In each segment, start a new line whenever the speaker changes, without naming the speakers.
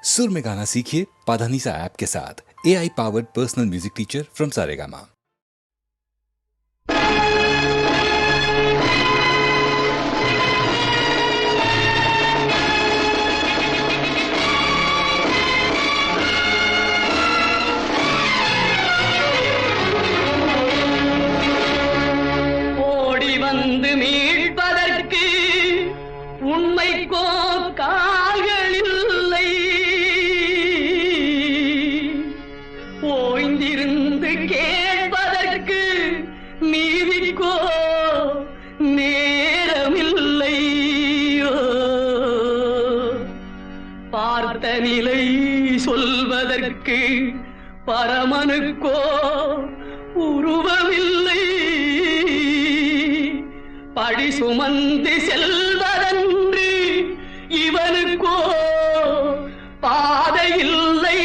सुर में गाना सीखिए पाधानीसा ऐप के साथ। AI powered personal music teacher from Saregama.
ஓடி வந்து மீட்பதற்கு உண்மைக்கோ கால்கள் இல்லை, ஓய்ந்திருந்து கேட்பதற்கு நீதிக்கோ நேரமில்லை. பார்த்த நிலை சொல்வதற்கு பரமனுக்கோ உருவமில்லை. படி சுமந்து செல்வதன்று இவனுக்கோ பாதையில்லை.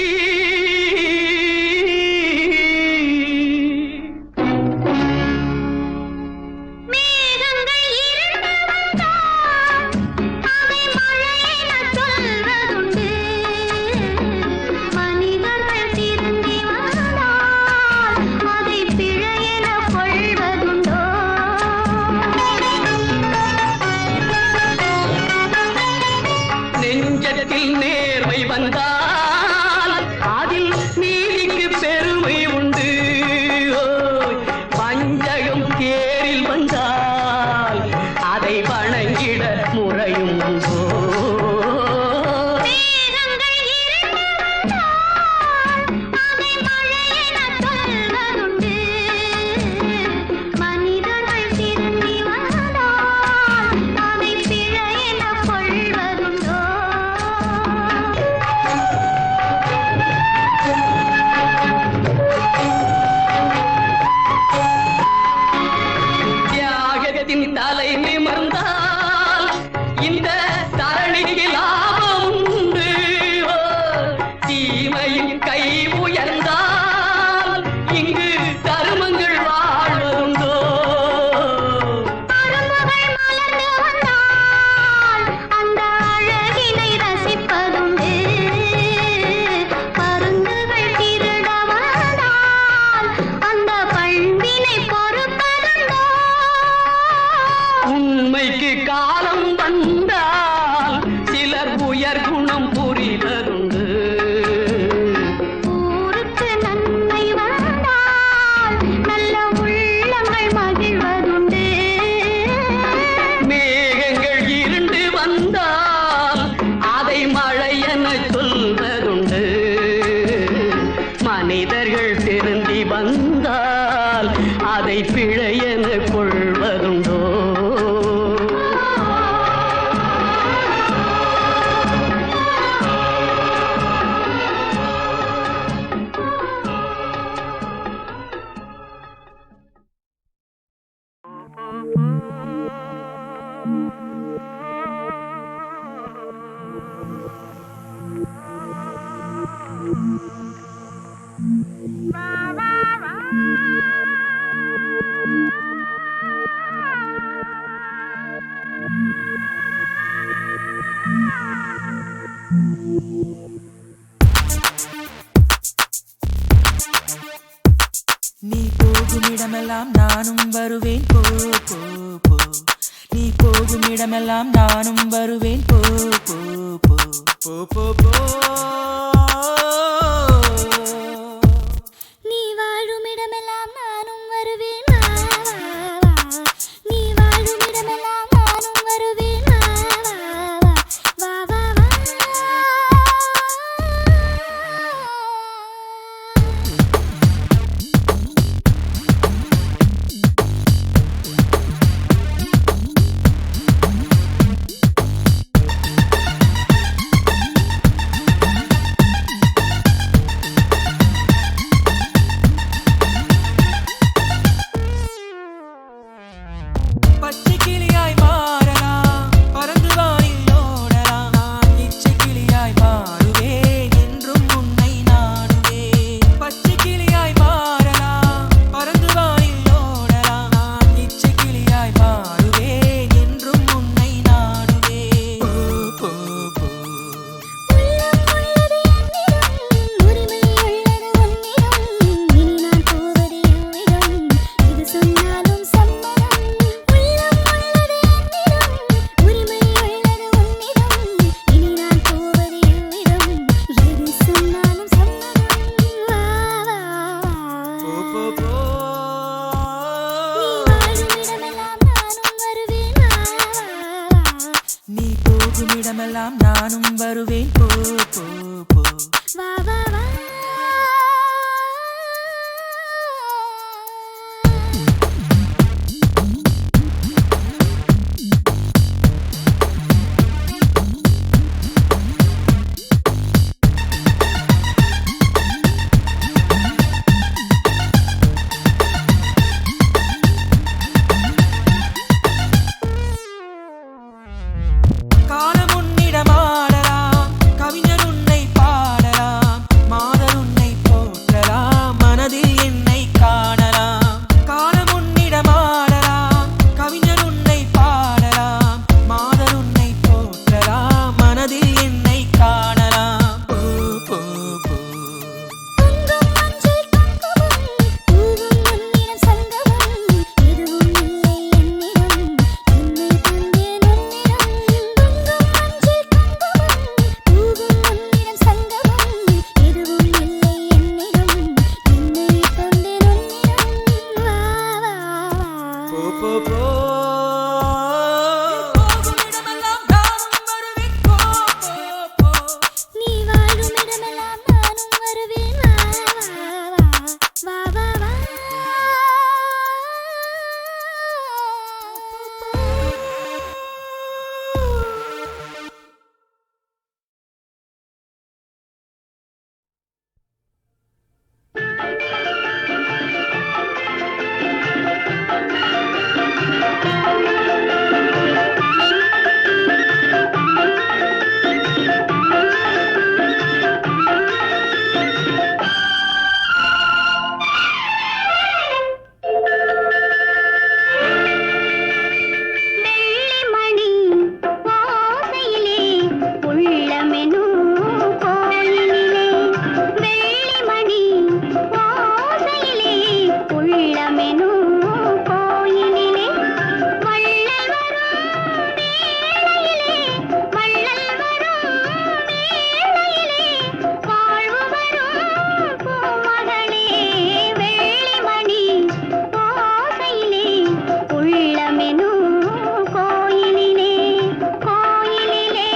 நெஞ்சத்தில் நேர்மை வந்தால் அதில் நீதிக்கு பெருமை உண்டு. பஞ்சகம் தேரில் வந்தால் அதை வணங்கிட முறையும் உண்டோ. தலை நிமிர்ந்தால் இந்த தரணிக்கு லாபம் உண்டு. தீமையின் கை உயர்ந்தால் இங்கு தர்மங்கள் வாழ்வதுண்டோ. அந்த அழகினை ரசிப்பதுண்டு. பருந்துகள் திருட வந்தால் அந்த பண்பினை பொறுப்பதுண்டோ. உண்மைக்கு காலம் வந்தால் சிலர் உயர் குணம் புரிவதுண்டு. ஊருக்கு நன்மை வந்தால் நல்ல உள்ளங்கள் மகிழ்வதுண்டு. மேகங்கள் இருண்டு வந்தால் அதை மழை என சொல்வதுண்டு. மனிதர்கள் திருந்தி வந்தால் அதை பிழை என கொள்வதுண்டோ.
நீ போகும் இடமெல்லாம் நானும் வருவேன், போ போ போ. நீ போகும் இடமெல்லாம் நானும் வருவேன், போ போ போ போ போ போ.
நீ வாழும் இடமெல்லாம் நானும் வருவேன், வா வா வா. நீ வாழும் இடமெல்லாம் நானும் வருவேன், வா வா வா வா வா.
போ போ
வா வா வா
காலம் உன்னிடம் ஆடலாம் கவிஞர் உன்னை பாடலாம் மாதர் உன்னை போற்றலாம் மனதில் என்னை காணலாம் காலம் உன்னிடம் ஆடலாம் கவிஞர் உன்னை பாடலாம் மாதர் உன்னை போற்றலாம் மனதில் என்னை காணலாம் போ போ போ
பொங்கும் மஞ்சள் குங்குமம் பூவும் உன்னிடம் சங்கமம் எதுவும் இல்லை என்னிடம் என்னை தந்தேன் உன்னிடம் பொங்கும் மஞ்சள் குங்குமம் பூவும் உன்னிடம் சங்கமம் எதுவும் இல்லை என்னிடம் என்னை தந்தேன் உன்னிடம் வா வா
போ
வா
போ போ போகும் இடமெல்லாம் நானும் வருவேன் போ போ போ
நீ வாழும் இடமெல்லாம் நானும் வருவேன் வா வா வா வா வெள்ளிமணி ஓசையிலே உள்ளமெனும் கோயிலிலே வெள்ளிமணி ஓசையிலே உள்ளமெனும் கோயிலிலே வள்ளல் வரும் வேளையிலே வள்ளல் வரும் வேளையிலே வாழ்வு வரும் பூமகளே வெள்ளிமணி ஓசையிலே உள்ளமெனும் கோயிலிலே கோயிலிலே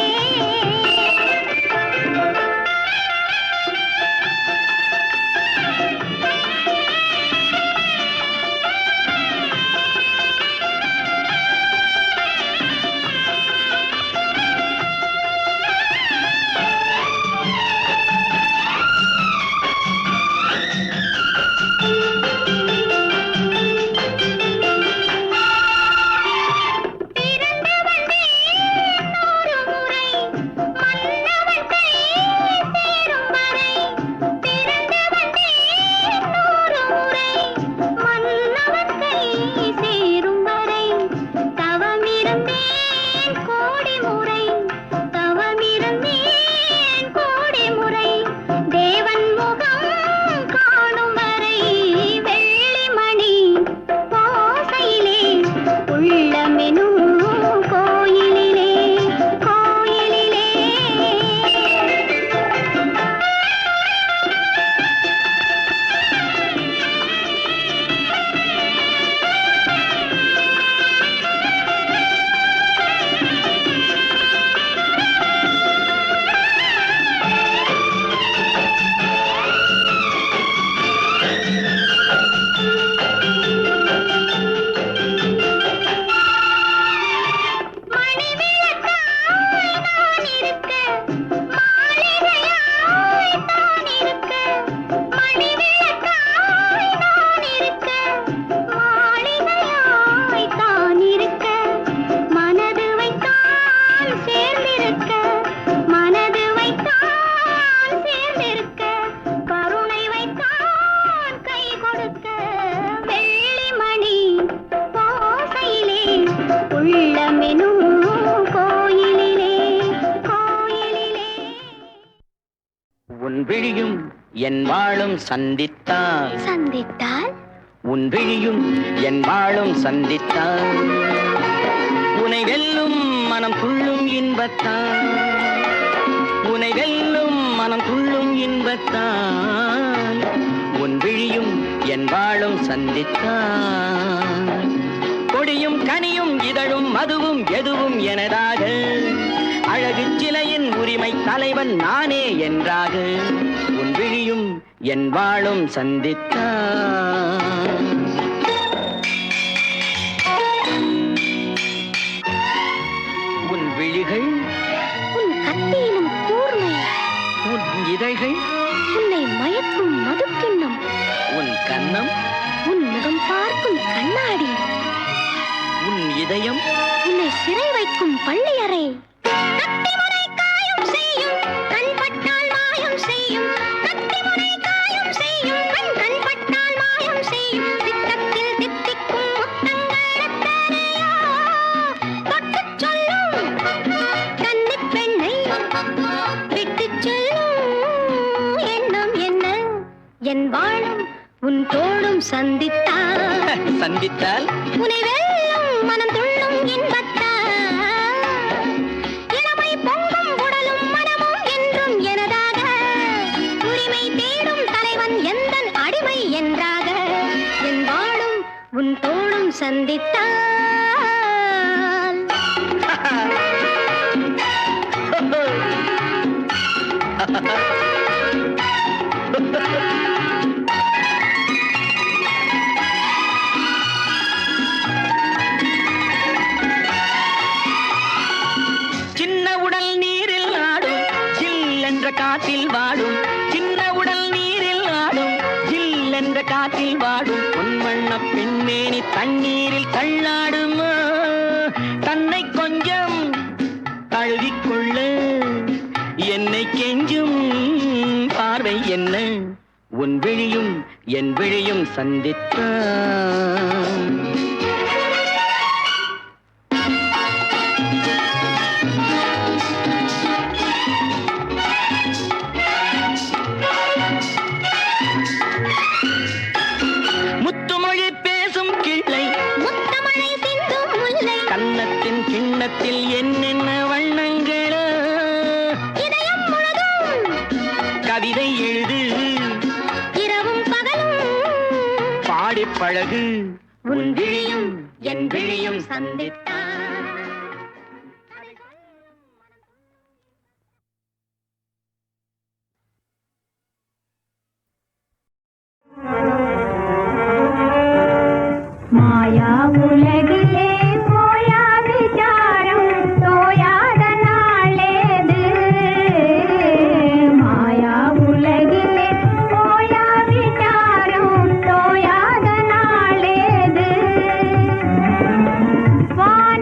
தேவன் முகம் காணும் வரை வெள்ளிமணி ஓசையிலே உள்ளமெனும் கோயிலிலே கோயிலிலே
உன் விழியும் என் வாழும் சந்தித்தால்
சந்தித்தால்
உன் விழியும் என் வாழும் சந்தித்தால் உனை வெல்லும் மனம் துள்ளும் இன்பத்தால் உனை வெல்லும் மனம் துள்ளும் இன்பத்தால் உன் விழியும் என் வாழும் சந்தித்தால் கொடியும் கனியும் இதழும் மதுவும் எதுவும் எனதாக அழகு சிலையின் உரிமை தலைவன் நானே என்றாக உன் விழியும் என் வாழும் சந்தித்தான். உன் விழிகள்
உன் கத்தியிலும் கூர்மை,
உன் இதழ்கள்
உன்னை மயக்கும் மதுக்கிண்ணம்,
உன் கன்னம்
உன் முகம் பார்க்கும் கண்ணாடி,
உன் இதயம்
உன்னை சிறை வைக்கும் பள்ளியறை. கத்திமுனை காயம் செய்யும் கண் பட்டால் மாயம் செய்யும், கத்திமுனை காயம் செய்யும் கண் பட்டால் மாயம் செய்யும், சித்தத்தில் தித்திக்கும் முத்தங்கள் எத்தனையோ தொட்டுச் சொல்லும் கன்னிப் பெண்ணை விட்டுச் சொல்லும் எண்ணம் என்ன? என் வாழும் உன் தோளும் சந்தித்தால்
சந்தித்தால்
உனை வெல்லும் மனம் துள்ளும் இன்பத்தால், இளமை பொங்கும் உடலும் மனமும் என்றும் எனதாக, உரிமை தேடும் தலைவன் எந்தன் அடிமை என்றாக, என் வாழும் உன் தோளும் சந்தித்தால்.
சின்ன உடல் நீரில் ஆடும் ஜில் என்ற காற்றில் வாடும், சின்ன உடல் நீரில் ஆடும் ஜில் என்ற காற்றில் வாடும், பொன்வண்ண பெண்மேனி தண்ணீரில் தள்ளாடுமா, தன்னை கொஞ்சம் தழுவிக்கொள்ள என்னை கெஞ்சும் பார்வை என்ன? உன் விழியும் என் விழியும் சந்தித்தான். முத்துமொழி பேசும் கிள்ளை,
முத்தமழை சிந்தும் முல்லை,
கன்னத்தின் கிண்ணத்தில் என்னென்ன வண்ணங்களோ,
இதயம் முழுதும்
கவிதை எழுது
இரவும் பகலும்
பாடிப் பழகு, உன் விழியும் என் விழியும்
சந்தித்தான்.
மாயா உலகிலே போயா விசாரம் தோயாத நாளேது, மாயா உலகிலே போயா விசாரம் தோயாத நாளேது, வாழ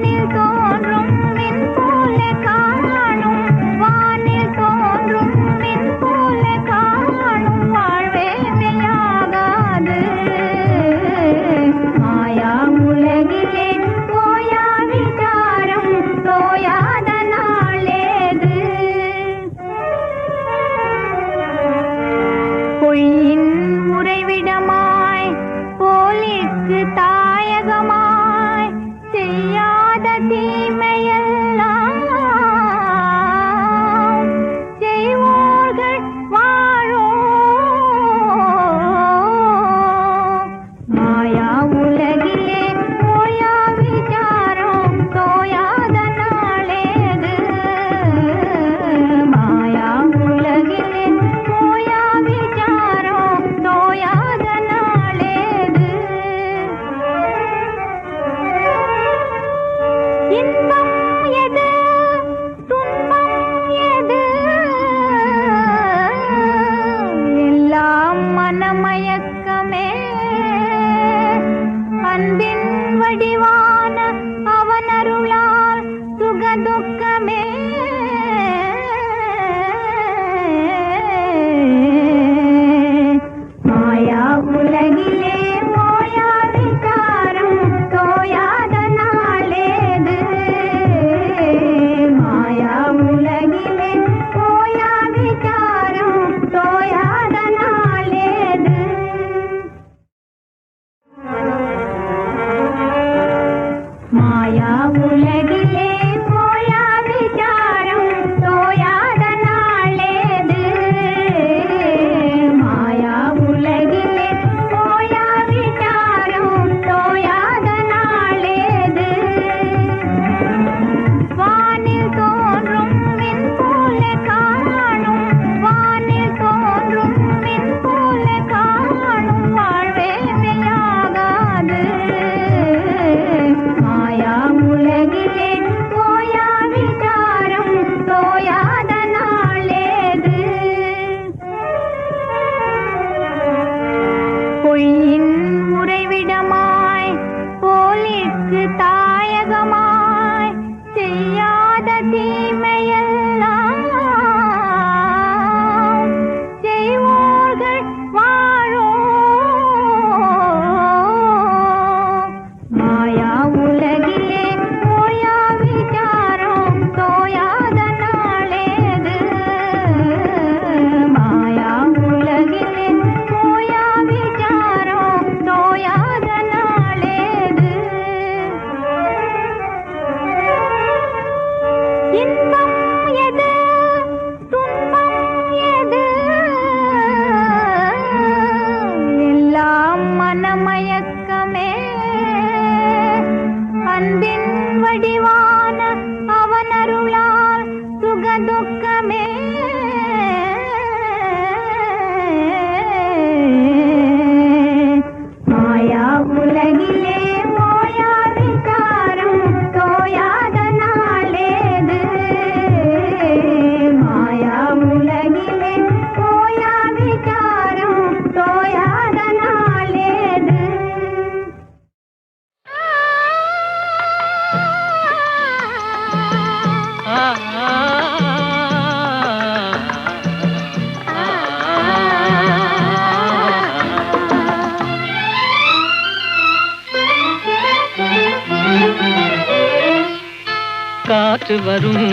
காற்று வரும்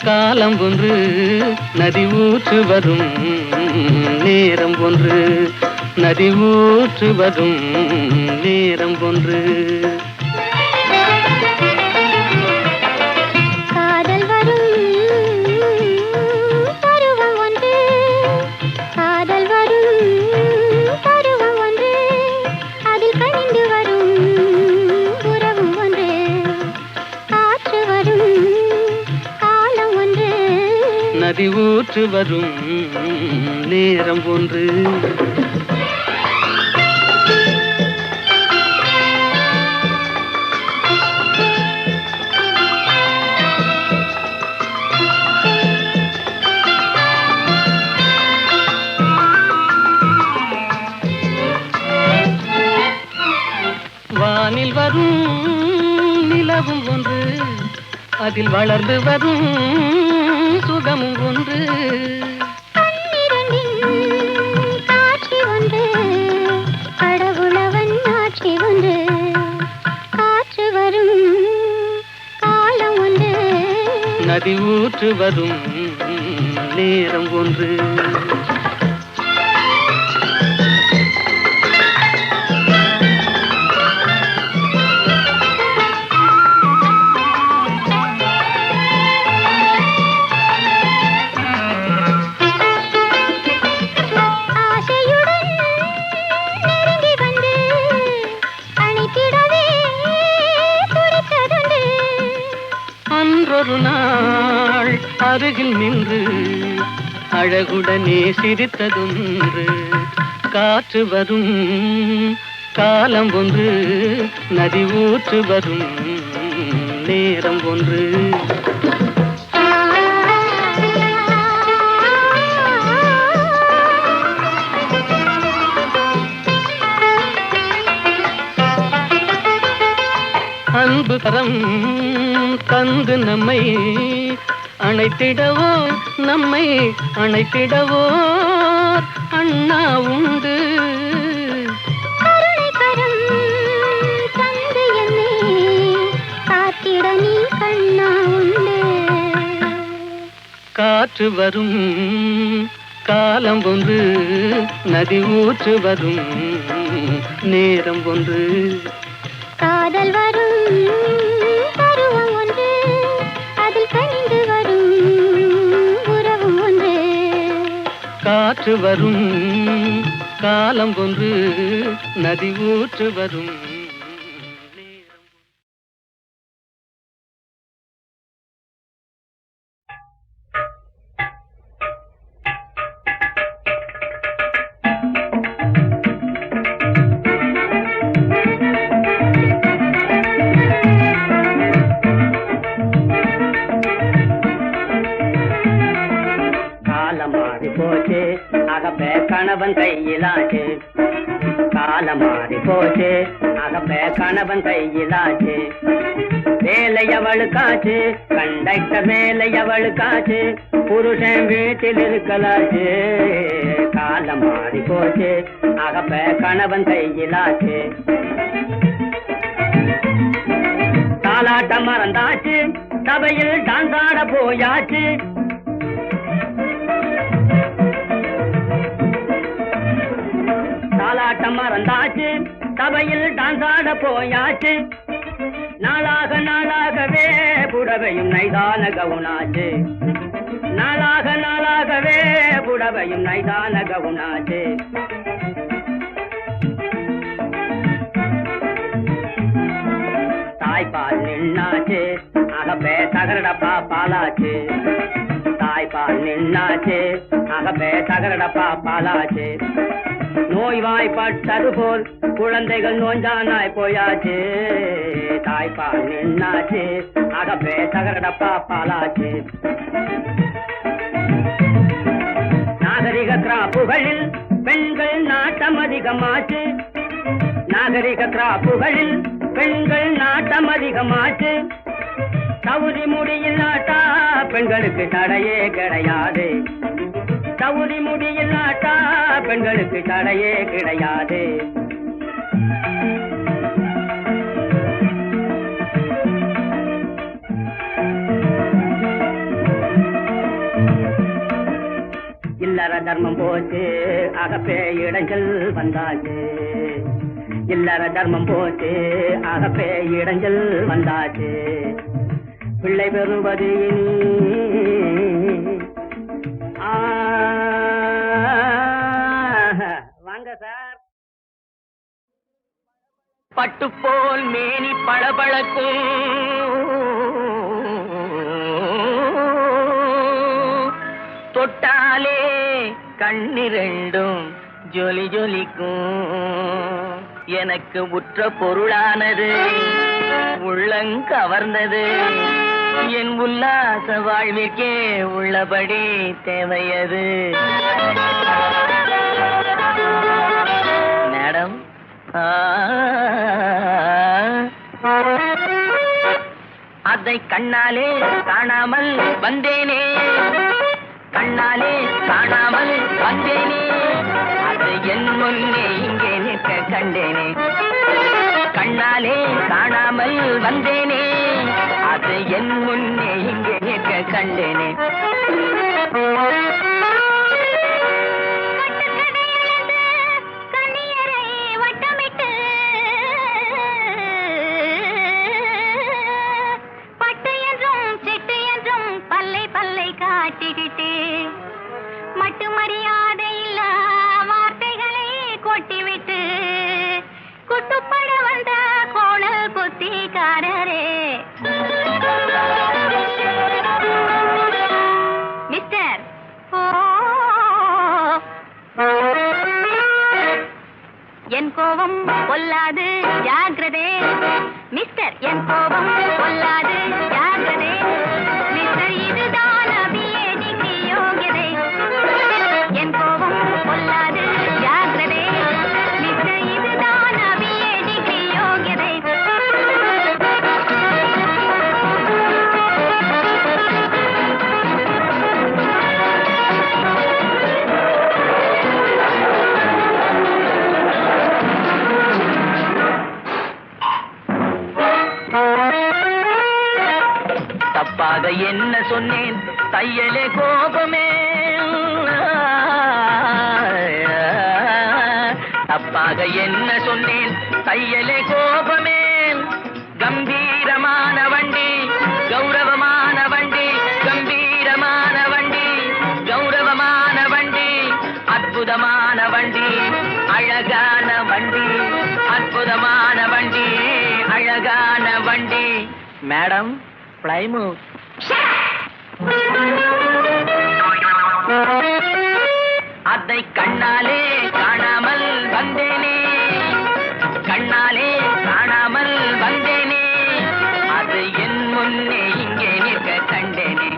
காலம் ஒன்று நதி ஊற்று வரும் நேரம் ஒன்று நதி ஊற்று வரும் நேரம் ஒன்று
காதல் வரும் பருவம் ஒன்று காதல் வரும் பருவம் ஒன்று அதில் கனிந்து வரும் உறவு ஒன்று காற்று வரும் காலம் ஒன்று
நதி ஊற்று வரும் நேரம் ஒன்று வானில் வரும் நிலவும் ஒன்று அதில் வளர்ந்து வரும் சுகமும் ஒன்று
காட்சி ஒன்று கடவுளவன் ஆட்சி ஒன்று காற்று வரும் காலம் ஒன்று
நதி ஊற்று வரும் நேரம் ஒன்று ஒரு நாள் அருகில் நின்று அழகுடனே சிரித்ததொன்று காற்று வரும் காலம் ஒன்று நதி ஊற்று வரும் நேரம் ஒன்று அன்பு கரம் தந்து நம்மை அணைத்திடவோ நம்மை அணைத்திடவோ அண்ணா உண்டு
கருணை கரம் தந்து என்னை காத்திட நீ கண்ணா உண்டு
காற்று வரும் காலம் ஒன்று நதி ஊற்று வரும் நேரம் ஒன்று
காதல் வரும் பருவம் ஒன்று அதில் கனிந்து வரும் உறவு ஒன்று
காற்று வரும் காலம் ஒன்று நதி ஊற்று வரும்
கணவன் கையிலாச்சு காலம் மாறி போச்சு அகப்ப கணவன் கையிலாச்சு வேலை அவளுக்காச்சு கண்டக்டர் வேலை அவளுக்காச்சு புருஷன் வீட்டில் இருக்கலாச்சு காலம் மாறி போச்சு அகப்ப கணவன் கையிலாச்சு தாலாட்டம் மறந்தாச்சு சபையில் டான்ஸ் ஆட போயாச்சு தாலாட்டம் மறந்தாச்சு சபையில் டான்ஸ் ஆட போயாச்சு நாளாக நாளாகவே புடவையும் நைதான கவுனாச்சு நாளாக நாளாகவே புடவையும் நைதான கவுனாச்சு தாய்ப்பால் நின்னாச்சு அகப்பே தகரடப்பா பாலாச்சு தாய்ப்பால் நின்னாச்சு அகப்பே தகரடப்பா பாலாச்சு நோய்வாய்ப்பட்டது போல் குழந்தைகள் நோஞ்சானாய் போயாச்சு தாய்ப்பால் நின்னாச்சு அகப்பே தகரடப்பா பாலாச்சு நாகரிக கிராப்புகளில் பெண்கள் நாட்டம் அதிகமாச்சு நாகரிக கிராப்புகளில் பெண்கள் நாட்டம் அதிகமாச்சு சவுரி முடியில்லாட்டா பெண்களுக்கு தடையே கிடையாது சவுரி முடியில்லாட்டா பெண்களுக்கு தடையே கிடையாது இல்லற தர்மம் போச்சு அகப்பே இடைஞ்சல் வந்தாச்சு. இல்லற தர்மம் போச்சு அகப்பே இடைஞ்சல் வந்தாச்சு. பிள்ளை பெறுவது வாங்க சார். பட்டுப்போல் மேனி பளபளக்கும் தொட்டாலே கண்ணிரண்டும் ஜொலி ஜொலிக்கும். எனக்கு உற்ற பொருளானது உள்ளங்கவர்ந்தது. என் உல்லாச வாழ்விற்கே உள்ளபடி தேவையது. மேடம் அதை கண்ணாலே காணாமல் வந்தேனே. கண்ணாலே காணாமல் வந்தேனே. அது என் முன்னே இங்கே நிற்க கண்டேனே. கண்ணாலே காணாமல் வந்தேனே. அது என் முன்னே இங்கே நிற்க கண்டேனே.
காட்டிக்கிட்டு மட்டு மரியாதை இல்ல வார்த்தைகளை கொட்டிவிட்டு குட்டுப்பட வந்த கோணல் குத்திக்காரரே. மிஸ்டர் என் கோபம் கொல்லாது ஜாக்கிரதே. மிஸ்டர் என் கோபம் கொல்லாது ஜாக்கிரதே. மிஸ்டர் இதுதான் என் கோபம் கொல்லாது ஜாக்கிரதே. மிஸ்டர் இதுதான் அபியே டிகிரி யோகியதை.
தப்பாக என்ன சொன்னேன் தையலே கோபமே. தப்பாக என்ன சொன்னேன் தையலே கோபமே. கம்பீரமான வண்டி கௌரவமான வண்டி. கம்பீரமான வண்டி கௌரவமான வண்டி. அற்புதமான வண்டி அழகான வண்டி. அற்புதமான வண்டி அழகான வண்டி. Madam Plymouth. அதை கண்ணாலே காணாமல் வந்தேனே. கண்ணாலே காணாமல் வந்தேனே. அது என் முன்னே இங்கே நிற்க கண்டேனே.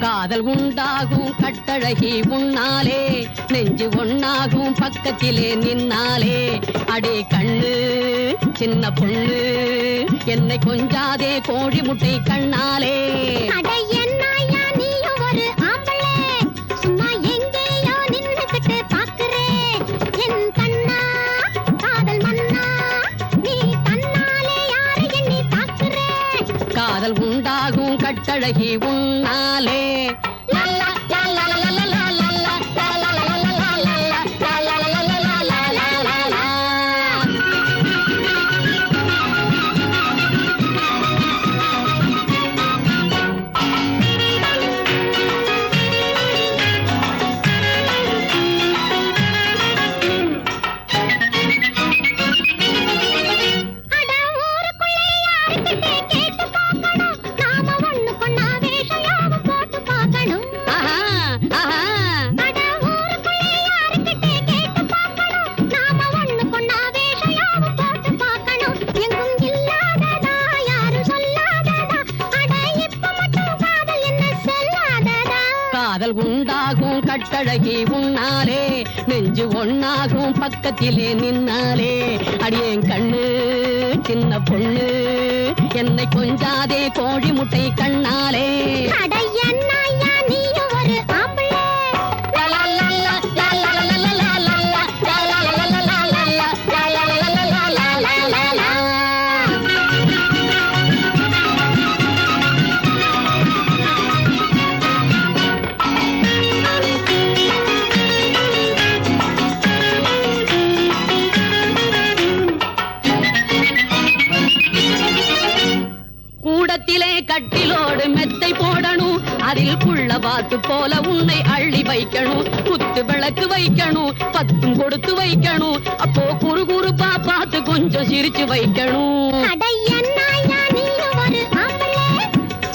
காதல் உண்டாகும் கட்டழகி உன்னாலே, நெஞ்சு ஒன்னாகும் பக்கத்திலே நின்னாலே. அடே கண்ணு சின்ன பொண்ணு, என்னை கொஞ்சாதே கோழி முட்டை கண்ணாலே. உண்டாகும் கட்டழகி உன்னாலே காதல் உண்டாகும் கட்டழகி உன்னாலே நெஞ்சு ஒன்னாகும் பக்கத்திலே நின்னாலே அடியேன் கண்ணு சின்ன பொண்ணு என்னை கொஞ்சாதே கோழி முட்டை கண்ணாலே கட்டிலோடு மெத்தை போடணும் அதில் புள்ள பாத்து போல உன்னை அள்ளி வைக்கணும் குத்து விளக்கு வைக்கணும் பத்தும் கொடுத்து வைக்கணும் அப்போ குறு குறுப்பா பார்த்து கொஞ்சம் சிரிச்சு வைக்கணும்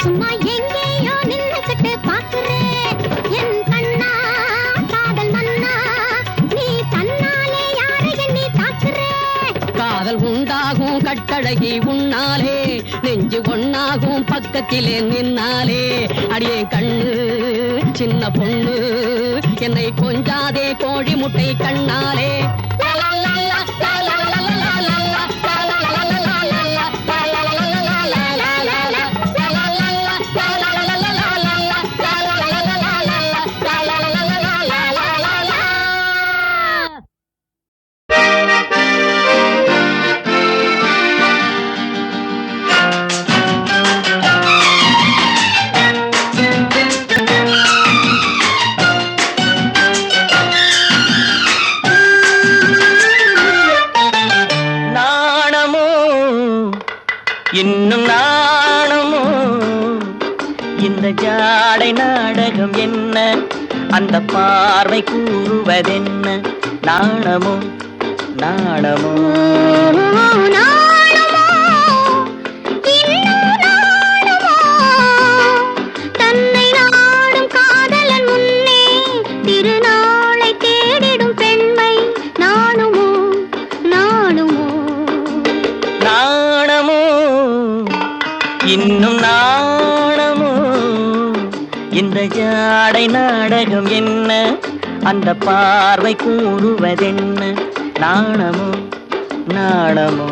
சும்மா எங்கேயோ நின்னுக்கிட்டு பாக்குறேன் என் கண்ணா காதல் மன்னா நீ தன்னாலே யாரை எண்ணி தாக்குறே
காதல் உண்டாகும் கட்டழகி உன்னாலே நெஞ்சு ஒன்னாகும் பக்கத்திலே நின்னாலே அடியே கண்ணு சின்ன பொண்ணு என்னை கொஞ்சாதே கோழி முட்டை கண்ணாலே
இன்னும் நாணமோ இந்த ஜாடை நாடகம் என்ன அந்த பார்வை கூறுவதென்ன நாணமோ நாணமோ
தன்னை நாடும் காதலன் முன்னே திருநாளை தேடிடும் பெண்மை நாணுமோ நாணுமோ
நாணமோ இன்னும் நாணமோ இந்த ஜாடை நாடகம் என்ன அந்த பார்வை கூறுவதென்ன நாணமோ நாணமோ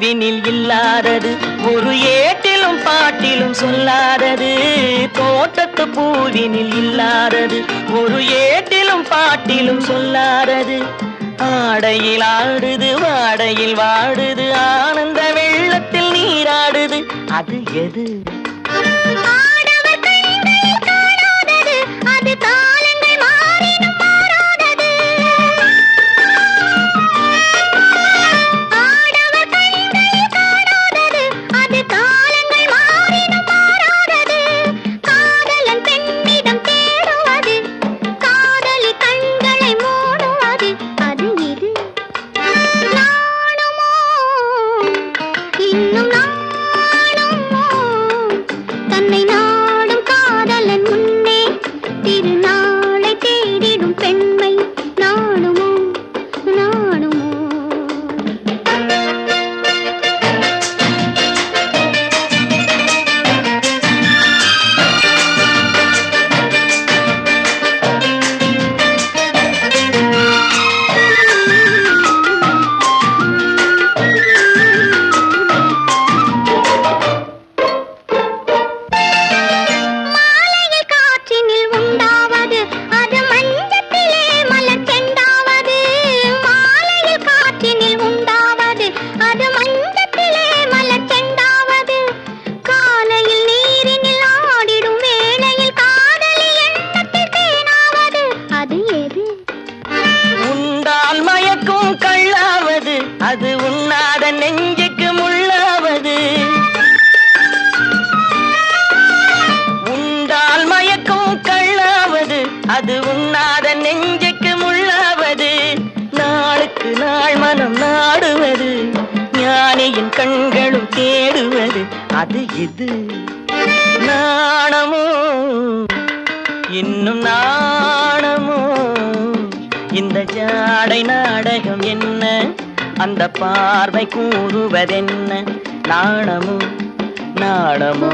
பூவினில் இல்லாதது ஒரு ஏட்டிலும் பாட்டிலும் சொல்லாதது தோட்டத்து பூவினில் இல்லாதது ஒரு ஏட்டிலும் பாட்டிலும் சொல்லாதது ஆடையில் ஆடுது வாடையில் வாடுது ஆனந்த வெள்ளத்தில் நீராடுது அது எது
தன்னை
ஞானியின் கண்களும் தேடுவது அது இது. நாணமோ இன்னும் நாணமோ, இந்த ஜாடை நாடகம் என்ன, அந்த பார்வை கூறுவதென்ன? நாணமோ நாணமோ